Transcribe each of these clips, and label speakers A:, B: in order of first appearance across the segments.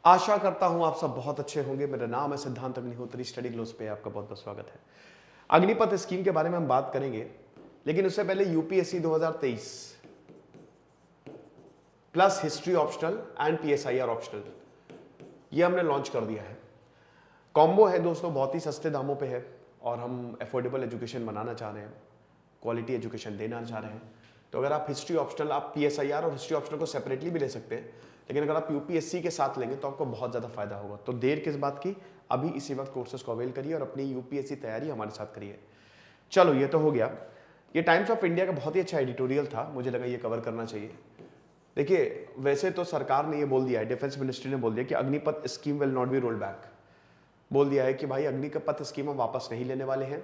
A: आशा करता हूं आप सब बहुत अच्छे होंगे। मेरा नाम है सिद्धांत अग्निहोत्री, स्टडी ग्लोस पे आपका बहुत बहुत स्वागत है। अग्निपथ स्कीम के बारे में हम बात करेंगे, लेकिन उससे पहले UPSC 2023 plus history optional and PSIR optional ये हमने लॉन्च कर दिया है। कॉम्बो है दोस्तों, बहुत ही सस्ते दामों पे है और हम अफोर्डेबल एजुकेशन बनाना चाह रहे हैं, क्वालिटी एजुकेशन देना चाह रहे हैं। तो अगर आप हिस्ट्री ऑप्शनल, आप पीएसआईआर और हिस्ट्री ऑप्शनल को सेपरेटली भी ले सकते हैं, लेकिन अगर आप यूपीएससी के साथ लेंगे तो आपको बहुत ज़्यादा फायदा होगा। तो देर किस बात की, अभी इसी वक्त कोर्सेज को अवेल करिए और अपनी यूपीएससी तैयारी हमारे साथ करिए। चलो ये तो हो गया। ये टाइम्स ऑफ इंडिया का बहुत ही अच्छा एडिटोरियल था, मुझे लगा ये कवर करना चाहिए। देखिए, वैसे तो सरकार ने ये बोल दिया है, डिफेंस मिनिस्ट्री ने बोल दिया कि Agnipath scheme will not be roll back. बोल दिया है कि भाई अग्निपथ स्कीम हम वापस नहीं लेने वाले हैं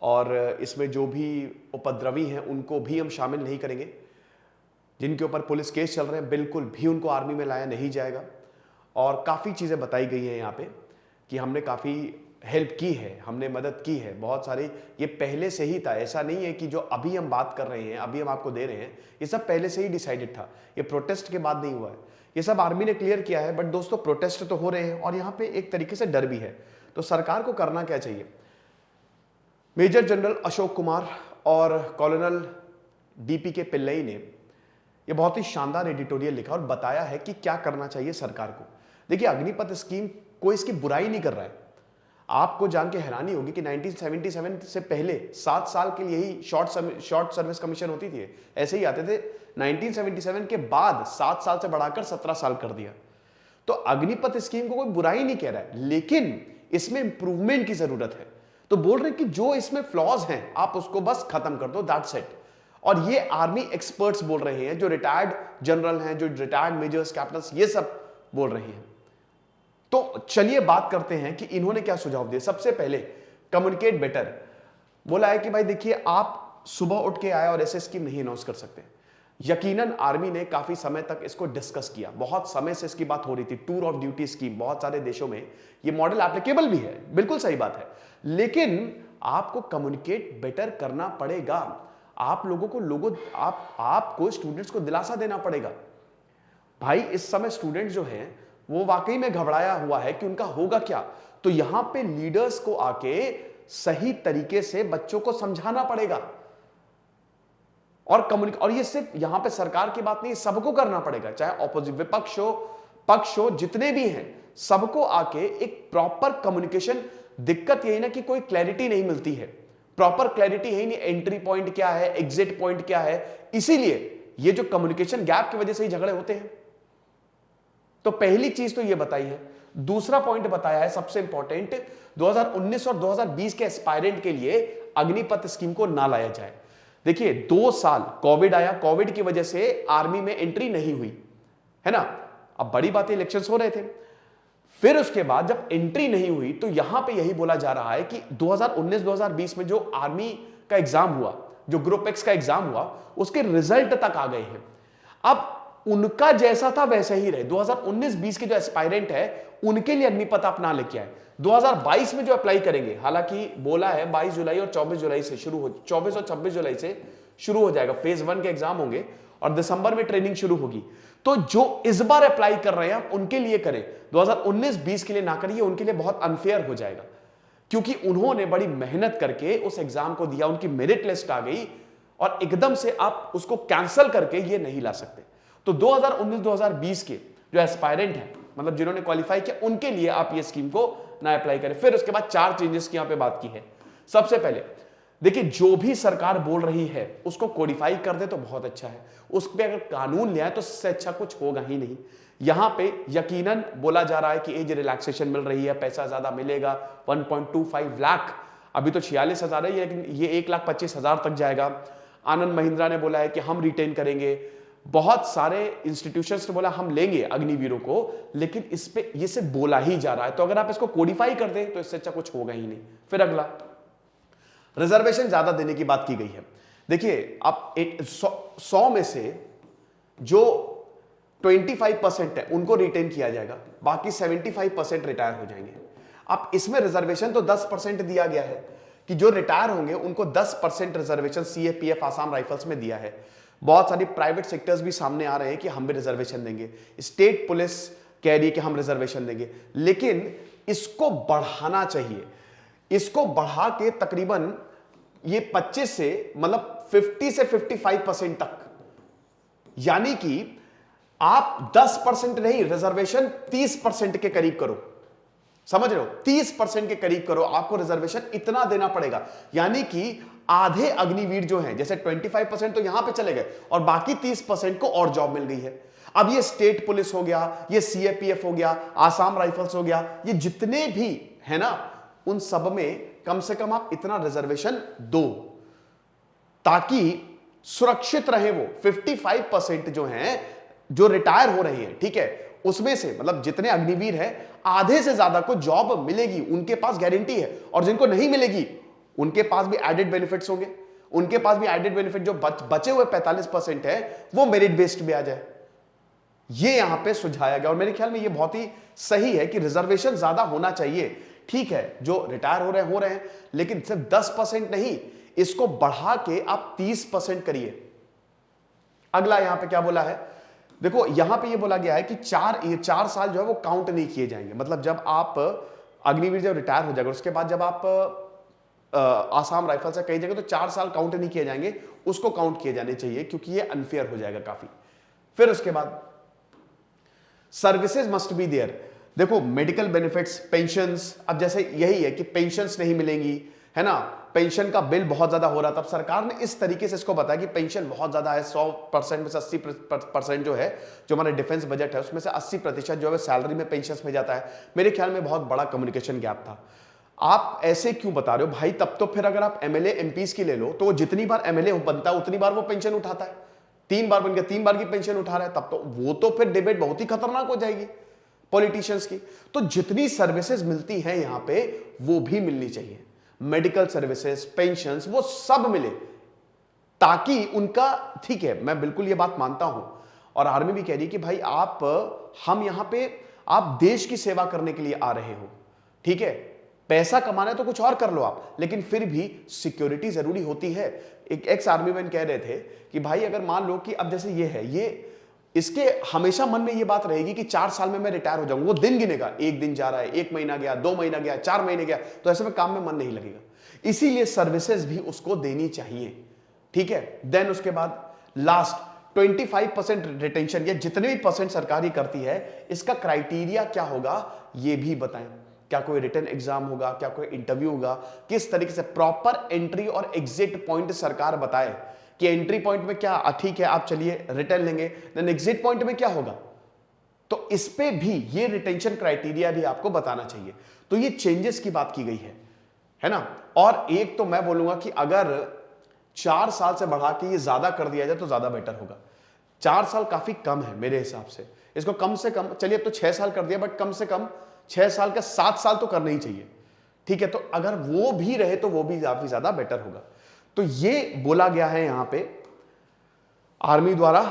A: और इसमें जो भी उपद्रवी हैं उनको भी हम शामिल नहीं करेंगे। जिनके ऊपर पुलिस केस चल रहे हैं बिल्कुल भी उनको आर्मी में लाया नहीं जाएगा। और काफ़ी चीज़ें बताई गई हैं यहाँ पे कि हमने काफ़ी हेल्प की है, हमने मदद की है बहुत सारी। ये पहले से ही था, ऐसा नहीं है कि जो अभी हम बात कर रहे हैं, अभी हम आपको दे रहे हैं, ये सब पहले से ही डिसाइडेड था। ये प्रोटेस्ट के बाद नहीं हुआ है, ये सब आर्मी ने क्लियर किया है। बट दोस्तों, प्रोटेस्ट तो हो रहे हैं और यहाँ पे एक तरीके से डर भी है। तो सरकार को करना क्या चाहिए? मेजर जनरल अशोक कुमार और कॉलोनल डीपी के पिल्लई ने ये बहुत ही शानदार एडिटोरियल लिखा और बताया है कि क्या करना चाहिए सरकार को। देखिए, अग्निपथ स्कीम कोई इसकी बुराई नहीं कर रहा है। आपको जान के हैरानी होगी कि 1977 से पहले 7 साल के लिए ही शॉर्ट सर्विस कमीशन होती थी, ऐसे ही आते थे। 1977 के बाद 7 साल से बढ़ाकर 17 साल कर दिया। तो अग्निपथ स्कीम को कोई बुराई नहीं कह रहा है, लेकिन इसमें इंप्रूवमेंट की जरूरत है। तो बोल रहे हैं कि जो इसमें फ्लॉज हैं आप उसको बस खत्म कर दो, दैट्स इट। और ये आर्मी एक्सपर्ट्स बोल रहे हैं, जो रिटायर्ड जनरल हैं, जो रिटायर्ड मेजर्स, कैप्टन्स, ये सब बोल रहे हैं। तो चलिए बात करते हैं कि इन्होंने क्या सुझाव दिए। सबसे पहले कम्युनिकेट बेटर बोला है कि भाई देखिए, आप सुबह उठ के आए और ऐसे स्कीम नहीं अनाउंस कर सकते। यकीनन आर्मी ने काफी समय तक इसको डिस्कस किया, बहुत समय से इसकी बात हो रही थी। टूर ऑफ ड्यूटी स्कीम बहुत सारे देशों में ये मॉडल एप्लीकेबल भी है, बिल्कुल सही बात है, लेकिन आपको कम्युनिकेट बेटर करना पड़ेगा। आप लोगों को आपको स्टूडेंट्स को दिलासा देना पड़ेगा। भाई इस समय स्टूडेंट जो हैं वो वाकई में घबराया हुआ है कि उनका होगा क्या। तो यहां पे लीडर्स को आके सही तरीके से बच्चों को समझाना पड़ेगा और ये सिर्फ यहां पे सरकार की बात नहीं, सबको करना पड़ेगा, चाहे ऑपोजिट विपक्ष हो, पक्ष हो, जितने भी हैं सबको आके एक प्रॉपर कम्युनिकेशन। दिक्कत यही ना कि कोई क्लैरिटी नहीं मिलती है, प्रॉपर क्लैरिटी है ही नहीं, एंट्री पॉइंट क्या है, एग्जिट पॉइंट क्या है। इसीलिए ये जो कम्युनिकेशन गैप की वजह से ही झगड़े होते हैं। तो पहली चीज तो ये बताई है। दूसरा पॉइंट बताया है सबसे इंपॉर्टेंट, 2019 और 2020 के एस्पायरेंट के लिए अग्निपथ स्कीम को ना लाया जाए। देखिए 2 साल कोविड आया, कोविड की वजह से आर्मी में एंट्री नहीं हुई है ना। अब बड़ी बात, इलेक्शंस हो रहे थे, फिर उसके बाद जब एंट्री नहीं हुई तो यहां पे यही बोला जा रहा है कि 2019-2020 में जो आर्मी का एग्जाम हुआ, जो ग्रुप एक्स का एग्जाम हुआ, उसके रिजल्ट तक आ गए हैं। अब उनका जैसा था वैसे ही रहे। 2019-20 के जो एस्पायरेंट है उनके लिए अग्निपथ आप ना लेके आए। 2022 में जो अप्लाई करेंगे, हालांकि बोला है 22 जुलाई और 24 जुलाई से शुरू हो, 24 और 26 जुलाई से शुरू हो जाएगा, फेज 1 के एग्जाम होंगे और दिसंबर में ट्रेनिंग शुरू होगी। तो जो इस बार अप्लाई कर रहे हैं उनके लिए करें, 2019-20 के लिए ना करिए, उनके लिए बहुत अनफेयर हो जाएगा, क्योंकि उन्होंने बड़ी मेहनत करके उस एग्जाम को दिया, उनकी मेरिट लिस्ट आ गई और एकदम से आप उसको कैंसिल करके ये नहीं ला सकते। तो 2019-2020 के जो एस्पायरेंट हैं, मतलब जिन्होंने क्वालिफाई किया, उनके लिए आप ये स्कीम को ना अप्लाई करें। फिर उसके बाद 4 चेंजेस की यहां पे बात की है। सबसे पहले देखिए, जो भी सरकार बोल रही है उसको कोडिफाई कर दे तो बहुत अच्छा है। उस पर अगर कानून ले आए तो इससे अच्छा कुछ होगा ही नहीं। यहां पे यकीनन बोला जा रहा है कि एज रिलैक्सेशन मिल रही है, पैसा ज्यादा मिलेगा, 1.25 लाख, अभी तो 46,000 है, लेकिन ये 1,25,000 तक जाएगा। आनंद महिंद्रा ने बोला है कि हम रिटेन करेंगे। बहुत सारे इंस्टीट्यूशंस ने बोला हम लेंगे अग्निवीरों को, लेकिन इस पे ये सिर्फ बोला ही जा रहा है। तो अगर आप इसको कोडिफाई कर दें तो इससे अच्छा कुछ होगा ही नहीं। फिर अगला, रिजर्वेशन ज्यादा देने की बात की गई है। देखिए, आप 100 में से जो 25% है उनको रिटेन किया जाएगा, बाकी 75% रिटायर हो जाएंगे। अब इसमें रिजर्वेशन तो 10% दिया गया है कि जो रिटायर होंगे उनको 10% रिजर्वेशन सीएपीएफ आसाम राइफल्स में दिया है। बहुत सारी प्राइवेट सेक्टर्स भी सामने आ रहे हैं कि हम भी रिजर्वेशन देंगे। स्टेट पुलिस कह रही है कि हम रिजर्वेशन देंगे, लेकिन इसको बढ़ाना चाहिए। इसको बढ़ा के तकरीबन ये 25 से मतलब 50 से 55% तक, यानी कि आप 10% नहीं, रिजर्वेशन 30% के करीब करो। समझ रहे हो, 30% के करीब करो, आपको रिजर्वेशन इतना देना पड़ेगा। यानी कि आधे अग्निवीर जो हैं, जैसे 25% तो यहां पे चले गए और बाकी 30% को और जॉब मिल गई है। अब ये स्टेट पुलिस हो गया, ये सीएपीएफ हो गया, आसाम राइफल्स हो गया, ये जितने भी है ना, उन सब में कम से कम आप इतना रिजर्वेशन दो ताकि सुरक्षित रहे वो 55% जो हैं, जो रिटायर हो रहे हैं, ठीक है, उसमें से मतलब जितने अग्निवीर हैं आधे से ज्यादा को जॉब मिलेगी, उनके पास गारंटी है। और जिनको नहीं मिलेगी उनके पास भी एडेड बेनिफिट्स होंगे, उनके पास भी एडेड बेनिफिट जो बचे हुए 45% है वो मेरिट बेस्ड पे आ जाए। ये यहां पे सुझाया गया और मेरे ख्याल में ये बहुत ही सही है कि रिजर्वेशन ज्यादा होना चाहिए। ठीक है, जो रिटायर हो रहे हैं, लेकिन सिर्फ 10% नहीं, इसको बढ़ा के आप 30% करिए। अगला यहां पे क्या बोला है, देखो यहां पे ये बोला गया है कि 4 साल जो है वो काउंट नहीं किए जाएंगे। मतलब जब आप अग्निवीर जब रिटायर हो जाएगा, उसके बाद जब आप आसाम राइफल से कही जगह, तो 4 साल काउंट नहीं किए जाएंगे, उसको काउंट किए जाने चाहिए, क्योंकि ये अनफेयर हो जाएगा काफी। फिर उसके बाद सर्विसेज मस्ट बी देयर। देखो मेडिकल बेनिफिट्स, पेंशंस, अब जैसे यही है कि पेंशंस नहीं मिलेंगी, है ना, पेंशन का बिल बहुत ज्यादा हो रहा था। अब सरकार ने इस तरीके से इसको बताया कि पेंशन बहुत ज्यादा है, 100% में से 80% जो है, जो हमारे डिफेंस बजट है उसमें से 80% जो है सैलरी में पेंशन में जाता है। मेरे ख्याल में बहुत बड़ा कम्युनिकेशन गैप था। आप ऐसे क्यों बता रहे हो भाई? तब तो फिर अगर आप एमएलए एमपीज की ले लो, तो वो जितनी बार एमएलए बनता है उतनी बार वो पेंशन उठाता है। 3 बार बन गया, 3 बार की पेंशन उठा रहा है, तब तो वो तो फिर डिबेट बहुत ही खतरनाक हो जाएगी पॉलिटिशियंस की। तो जितनी सर्विसेज मिलती हैं यहां पे वो भी मिलनी चाहिए, मेडिकल सर्विसेज, पेंशंस, वो सब मिले, ताकि उनका, ठीक है मैं बिल्कुल ये बात मानता हूं और आर्मी भी कह रही है कि भाई हम यहां पे आप देश की सेवा करने के लिए आ रहे हो, ठीक है, पैसा कमाना है तो कुछ और कर लो आप, लेकिन फिर भी सिक्योरिटी जरूरी होती है। एक एक्स आर्मी मैन कह रहे थे कि भाई अगर मान लो कि अब जैसे ये है, ये इसके हमेशा मन में ये बात रहेगी कि 4 साल में मैं रिटायर हो जाऊंगा, वो दिन गिनेगा, 1 दिन जा रहा है, 1 महीना गया, 2 महीना गया, 4 महीने गया, तो ऐसे में काम में मन नहीं लगेगा। इसीलिए सर्विसेज भी उसको देनी चाहिए, ठीक है। देन उसके बाद लास्ट 25% रिटेंशन, या जितने भी परसेंट सरकार ही करती है, इसका क्राइटेरिया क्या होगा ये भी बताएं। क्या कोई रिटन एग्जाम होगा, क्या कोई इंटरव्यू होगा, किस तरीके से प्रॉपर एंट्री और एग्जिट पॉइंट सरकार बताए कि एंट्री पॉइंट में क्या, ठीक है आप चलिए रिटर्न लेंगे, देन एग्जिट पॉइंट में क्या होगा, तो इस पे भी ये रिटेंशन क्राइटेरिया भी आपको बताना चाहिए। तो ये चेंजेस की बात की गई है ना। और एक तो मैं बोलूंगा कि अगर 4 साल से बढ़ा के ये ज्यादा कर दिया जाए तो ज्यादा बेटर होगा। 4 साल काफी कम है मेरे हिसाब से, इसको कम से कम, चलिए अब तो 6 साल कर दिया, बट कम से कम 6 साल का 7 साल तो करना ही चाहिए, ठीक है। तो अगर वो भी रहे तो वो भी काफी ज्यादा बेटर होगा। तो ये बोला गया है यहां पे आर्मी द्वारा,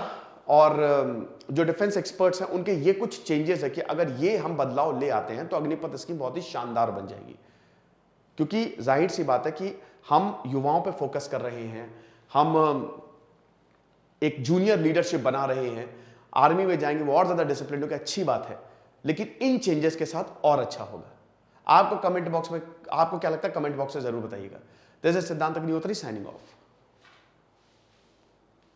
A: और जो डिफेंस एक्सपर्ट्स हैं उनके ये कुछ चेंजेस है कि अगर ये हम बदलाव ले आते हैं तो अग्निपथ स्कीम बहुत ही शानदार बन जाएगी। क्योंकि जाहिर सी बात है कि हम युवाओं पे फोकस कर रहे हैं, हम एक जूनियर लीडरशिप बना रहे हैं, आर्मी में जाएंगे वो और ज्यादा डिसिप्लिन होगी, अच्छी बात है, लेकिन इन चेंजेस के साथ और अच्छा होगा। आपको कमेंट बॉक्स में आपको क्या लगता है, कमेंट बॉक्स में जरूर बताइएगा। दिस इज सिद्धांत अग्निहोत्री साइनिंग ऑफ।